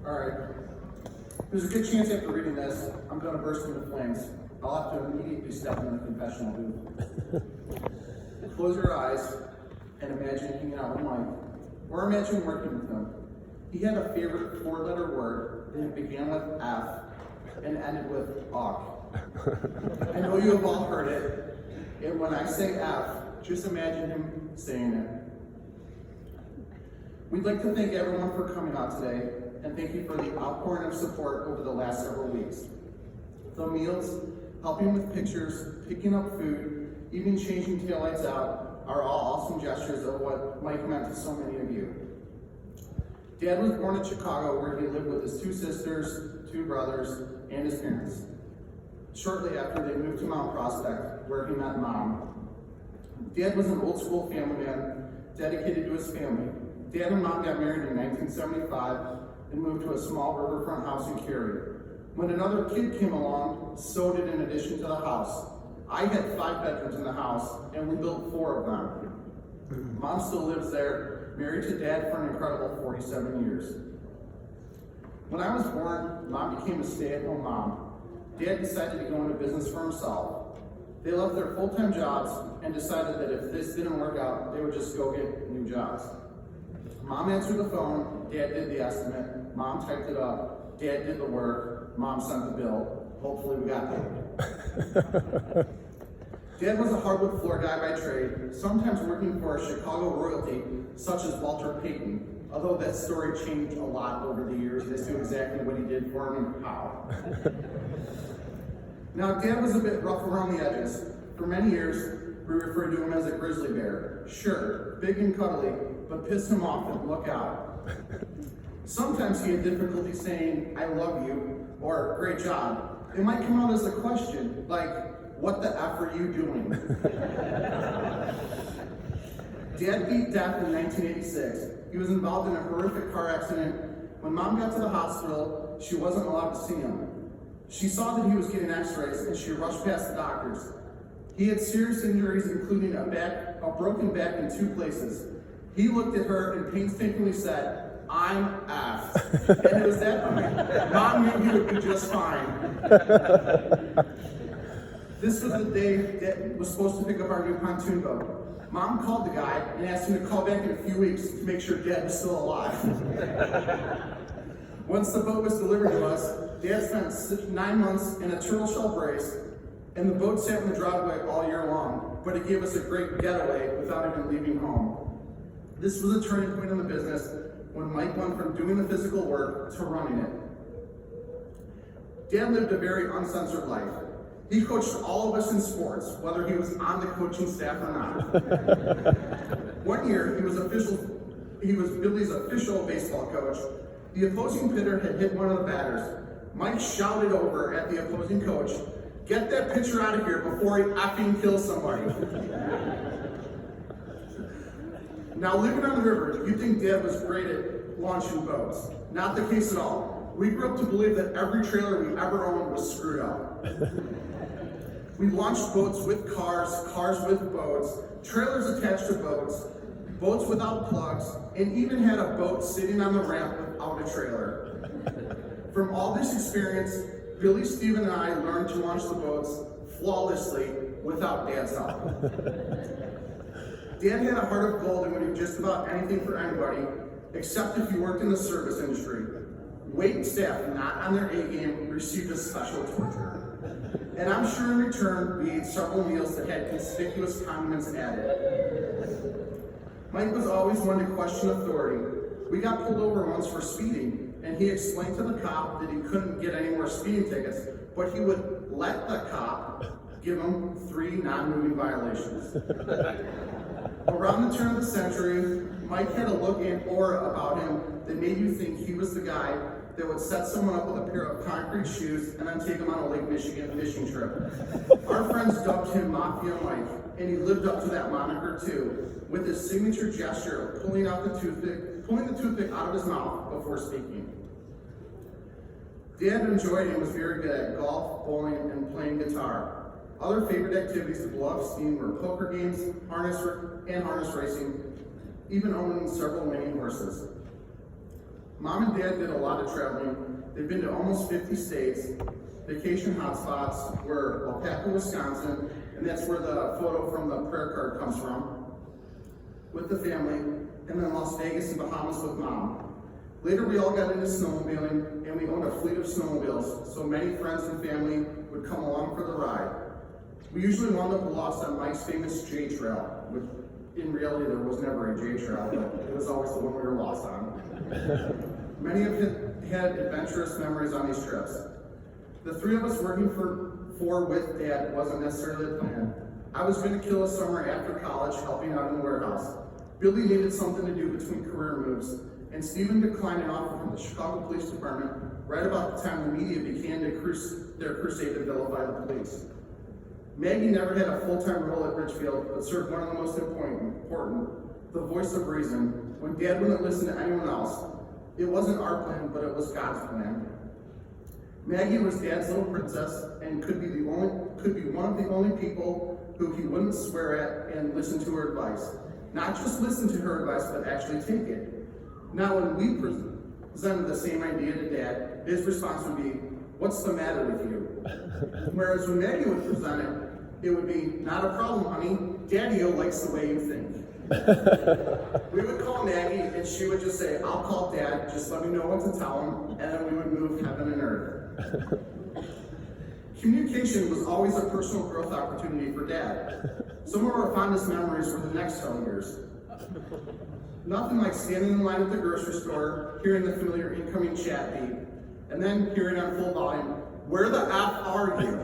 Alright. There's a good chance after reading this, I'm going to burst into flames. I'll have to immediately step in the confessional booth. Close your eyes and imagine hanging out with Mike. Or imagine working with him. He had a favorite four-letter word that began with F and ended with awk. I know you have all heard it, and when I say F, just imagine him saying it. We'd like to thank everyone for coming out today, and thank you for the outpouring of support over the last several weeks. The meals, helping with pictures, picking up food, even changing taillights out are all awesome gestures of what Mike meant to so many of you. Dad was born in Chicago, where he lived with his two sisters, two brothers, and his parents. Shortly after, they moved to Mount Prospect, where he met Mom. Dad was an old school family man, dedicated to his family. Dad and Mom got married in 1975 and moved to a small riverfront house in Cary. When another kid came along, so did an addition to the house. I had 5 bedrooms in the house, and we built 4 of them. Mom still lives there, married to Dad for an incredible 47 years. When I was born, Mom became a stay-at-home mom. Dad decided to go into business for himself. They left their full-time jobs and decided that if this didn't work out, they would just go get new jobs. Mom answered the phone, Dad did the estimate, Mom typed it up, Dad did the work, Mom sent the bill. Hopefully we got paid. Dad was a hardwood floor guy by trade, sometimes working for a Chicago royalty such as Walter Payton, although that story changed a lot over the years as to exactly what he did for him and how. Now, Dad was a bit rough around the edges. For many years, we referred to him as a grizzly bear. Sure, big and cuddly, but piss him off and look out. Sometimes he had difficulty saying, I love you, or great job. It might come out as a question, like, what the F are you doing? Dad beat death in 1986. He was involved in a horrific car accident. When Mom got to the hospital, she wasn't allowed to see him. She saw that he was getting x-rays and she rushed past the doctors. He had serious injuries, including a broken back in 2 places. He looked at her and painstakingly said, I'm F. And it was that point, Mom knew he would be just fine. This was the day Dad was supposed to pick up our new pontoon boat. Mom called the guy and asked him to call back in a few weeks to make sure Dad was still alive. Once the boat was delivered to us, Dad spent 9 months in a turtle shell brace, and the boat sat in the driveway all year long, but it gave us a great getaway without even leaving home. This was a turning point in the business when Mike went from doing the physical work to running it. Dad lived a very uncensored life. He coached all of us in sports, whether he was on the coaching staff or not. One year, he was Billy's official baseball coach. The opposing pitcher had hit one of the batters. Mike shouted over at the opposing coach, get that pitcher out of here before he effing kills somebody. Now, living on the river, you think Dad was great at launching boats. Not the case at all. We grew up to believe that every trailer we ever owned was screwed up. We launched boats with cars, cars with boats, trailers attached to boats, boats without plugs, and even had a boat sitting on the ramp without a trailer. From all this experience, Billy, Steve, and I learned to launch the boats flawlessly without Dad's help. Dad had a heart of gold and would do just about anything for anybody, except if you worked in the service industry. Wait staff not on their A game received a special torture. And I'm sure in return, we ate several meals that had conspicuous condiments added. Mike was always one to question authority. We got pulled over once for speeding, and he explained to the cop that he couldn't get any more speeding tickets, but he would let the cop give him 3 non-moving violations. Around the turn of the century, Mike had a look and aura about him that made you think he was the guy that would set someone up with a pair of concrete shoes and then take him on a Lake Michigan fishing trip. Our friends dubbed him Mafia Mike, and he lived up to that moniker too, with his signature gesture of pulling the toothpick out of his mouth before speaking. Dad enjoyed and was very good at golf, bowling, and playing guitar. Other favorite activities to blow off steam were poker games, harness racing, even owning several mini horses. Mom and Dad did a lot of traveling. They've been to almost 50 states. Vacation hotspots were Alpaca, Wisconsin, and that's where the photo from the prayer card comes from, with the family, and then Las Vegas and Bahamas with Mom. Later, we all got into snowmobiling, and we owned a fleet of snowmobiles, so many friends and family would come along for the ride. We usually wound up lost on Mike's famous J Trail, which in reality there was never a J Trail, but it was always the one we were lost on. Many have had adventurous memories on these trips. The three of us working for with Dad wasn't necessarily the plan. I was going to kill a summer after college helping out in the warehouse. Billy needed something to do between career moves, and Stephen declined an offer from the Chicago Police Department right about the time the media began their crusade to vilify the police. Maggie never had a full-time role at Richfield, but served one of the most important, the voice of reason. When Dad wouldn't listen to anyone else, it wasn't our plan, but it was God's plan. Maggie was Dad's little princess and could be one of the only people who he wouldn't swear at and listen to her advice. Not just listen to her advice, but actually take it. Now, when we presented the same idea to Dad, his response would be, "What's the matter with you?" Whereas when Maggie would present it, it would be, "Not a problem, honey. Daddy-o likes the way you think." We would call Maggie, and she would just say, "I'll call Dad, just let me know what to tell him," and then we would move heaven and earth. Communication was always a personal growth opportunity for Dad. Some of our fondest memories were the next 12 years. Nothing like standing in line at the grocery store, hearing the familiar incoming chat beep, and then hearing on full volume, "Where the F are you?"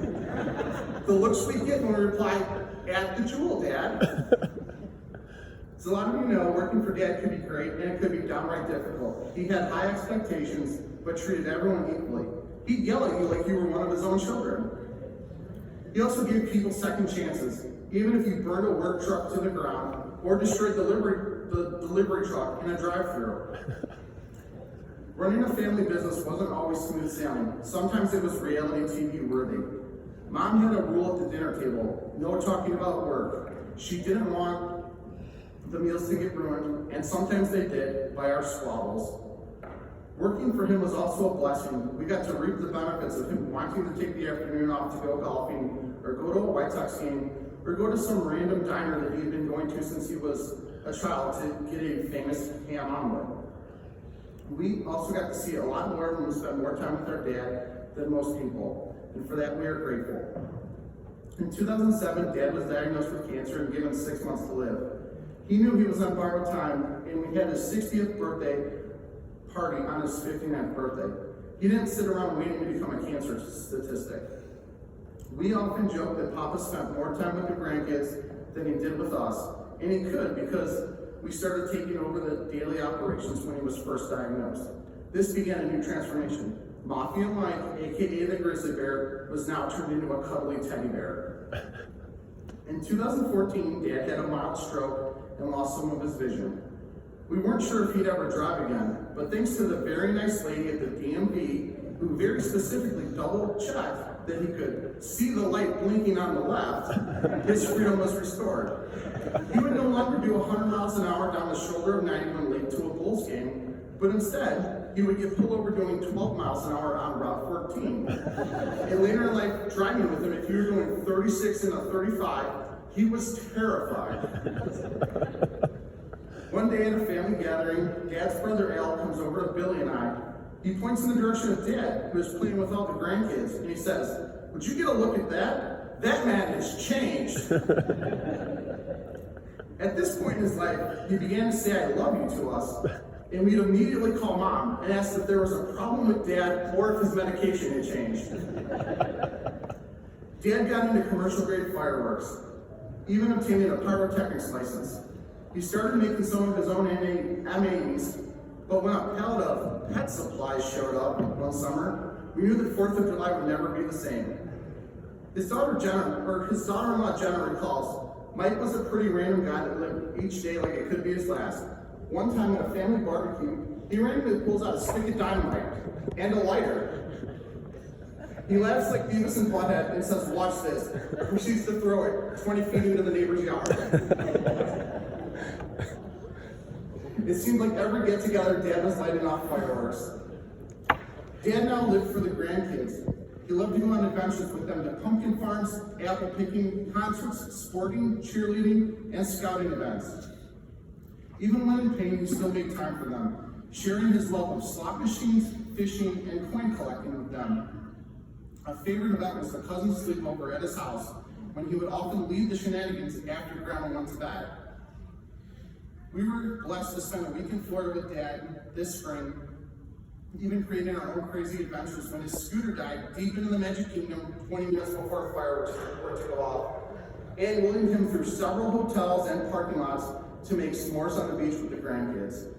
The looks we get when we reply, "At the Jewel, Dad." As a lot of you know, working for Dad could be great and it could be downright difficult. He had high expectations, but treated everyone equally. He'd yell at you like you were one of his own children. He also gave people second chances, even if you burned a work truck to the ground or destroyed the delivery truck in a drive-thru. Running a family business wasn't always smooth sailing. Sometimes it was reality TV worthy. Mom had a rule at the dinner table: no talking about work. She didn't want the meals to get ruined, and sometimes they did, by our squabbles. Working for him was also a blessing. We got to reap the benefits of him wanting to take the afternoon off to go golfing, or go to a White Sox game, or go to some random diner that he had been going to since he was a child to get a famous ham omelet. We also got to see a lot more when we spent more time with our dad than most people, and for that we are grateful. In 2007, Dad was diagnosed with cancer and given 6 months to live. He knew he was on borrowed time, and we had his 60th birthday party on his 59th birthday. He didn't sit around waiting to become a cancer statistic. We often joke that Papa spent more time with the grandkids than he did with us, and he could because we started taking over the daily operations when he was first diagnosed. This began a new transformation. Mafia Mike, aka the grizzly bear, was now turned into a cuddly teddy bear. In 2014, Dad had a mild stroke and lost some of his vision. We weren't sure if he'd ever drive again, but thanks to the very nice lady at the DMV, who very specifically double-checked that he could see the light blinking on the left, his freedom was restored. He would no longer do 100 miles an hour down the shoulder of 91 late to a Bulls game, but instead, he would get pulled over doing 12 miles an hour on Route 14. And later in life, driving with him, if you were doing 36 and a 35, he was terrified. One day at a family gathering, Dad's brother Al comes over to Billy and I. He points in the direction of Dad, who is playing with all the grandkids, and he says, "Would you get a look at that? That man has changed." At this point in his life, he began to say, "I love you" to us, and we'd immediately call Mom and ask if there was a problem with Dad or if his medication had changed. Dad got into commercial-grade fireworks, even obtaining a pyrotechnics license. He started making some of his own M80s, but when a pallet of pet supplies showed up one summer, we knew that 4th of July would never be the same. His daughter-in-law Jenna recalls, Mike was a pretty random guy that lived each day like it could be his last. One time at a family barbecue, he randomly pulls out a stick of dynamite and a lighter. He laughs like Beavis and Butthead and says, "Watch this," and proceeds to throw it 20 feet into the neighbor's yard. It seemed like every get-together, Dad was lighting off fireworks. Dad now lived for the grandkids. He loved to go on adventures with them to pumpkin farms, apple picking, concerts, sporting, cheerleading, and scouting events. Even when in pain, he still made time for them, sharing his love of slot machines, fishing, and coin collecting with them. A favorite event was the cousin sleepover at his house, when he would often lead the shenanigans after Grandma went to bed. We were blessed to spend a week in Florida with Dad this spring, even creating our own crazy adventures when his scooter died deep into the Magic Kingdom 20 minutes before fireworks were to go off, and wheeling him through several hotels and parking lots to make s'mores on the beach with the grandkids.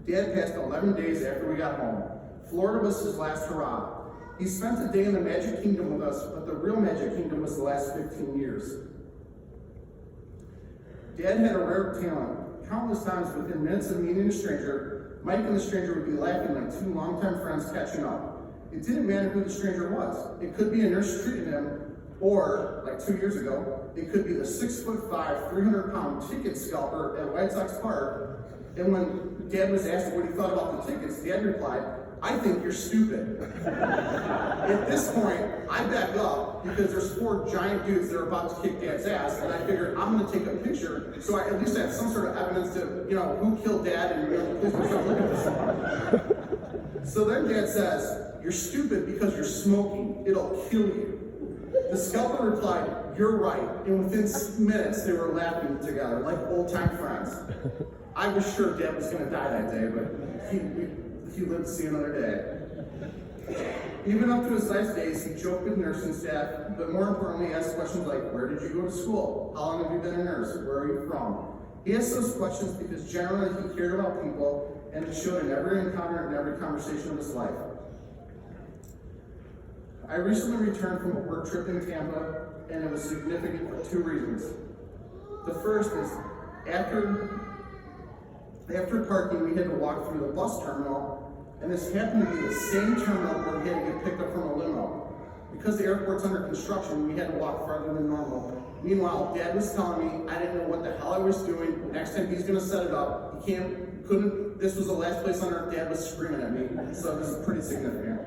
Dad passed 11 days after we got home. Florida was his last hurrah. He spent a day in the Magic Kingdom with us, but the real Magic Kingdom was the last 15 years. Dad had a rare talent. Countless times within minutes of meeting a stranger, Mike and the stranger would be laughing like two longtime friends catching up. It didn't matter who the stranger was. It could be a nurse treating him, or, like 2 years ago, it could be the 6'5", 300-pound ticket scalper at White Sox Park. And when Dad was asked what he thought about the tickets, Dad replied, "I think you're stupid." At this point, I back up because there's 4 giant dudes that are about to kick Dad's ass, and I figured I'm gonna take a picture so I at least have some sort of evidence to, who killed Dad and please don't start looking at this. So then Dad says, "You're stupid because you're smoking. It'll kill you." The scalper replied, "You're right," and within minutes they were laughing together like old-time friends. I was sure Dad was gonna die that day, but he lived to see another day. Even up to his last days, he joked with nursing staff, but more importantly, asked questions like, "Where did you go to school? How long have you been a nurse? Where are you from?" He asked those questions because generally he cared about people, and it showed in every encounter and every conversation of his life. I recently returned from a work trip in Tampa, and it was significant for 2 reasons. The first is, after parking, we had to walk through the bus terminal, and this happened to be the same terminal where we had to get picked up from a limo. Because the airport's under construction, we had to walk farther than normal. Meanwhile, Dad was telling me I didn't know what the hell I was doing. Next time he's gonna set it up. This was the last place on earth. Dad was screaming at me, so this is pretty significant.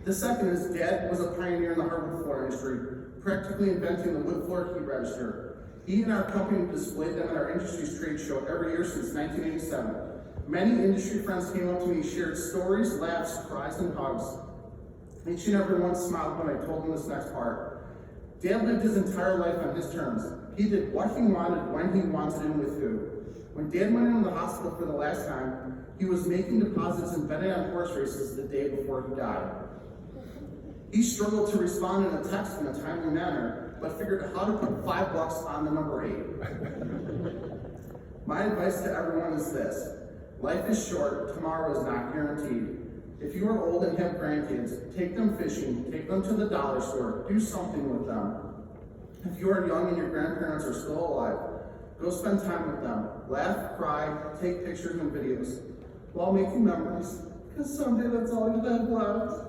The second is Dad was a pioneer in the hardwood floor industry, practically inventing the wood floor heat register. He and our company displayed them at our industry's trade show every year since 1987. Many industry friends came up to me, shared stories, laughs, cries, and hugs. Each and every one smiled when I told them this next part. Dad lived his entire life on his terms. He did what he wanted, when he wanted, and with who. When Dad went into the hospital for the last time, he was making deposits and betting on horse races the day before he died. He struggled to respond in a text in a timely manner, but figured out how to put $5 on the number 8. My advice to everyone is this: life is short, tomorrow is not guaranteed. If you are old and have grandkids, take them fishing, take them to the dollar store, do something with them. If you are young and your grandparents are still alive, go spend time with them, laugh, cry, take pictures and videos, while making memories, because someday that's all you have left.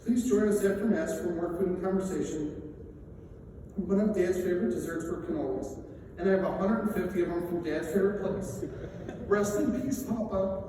Please join us after Mass for more food and conversation. One of Dad's favorite desserts were cannolis, and I have 150 of them from Dad's favorite place. Rest in peace, Papa.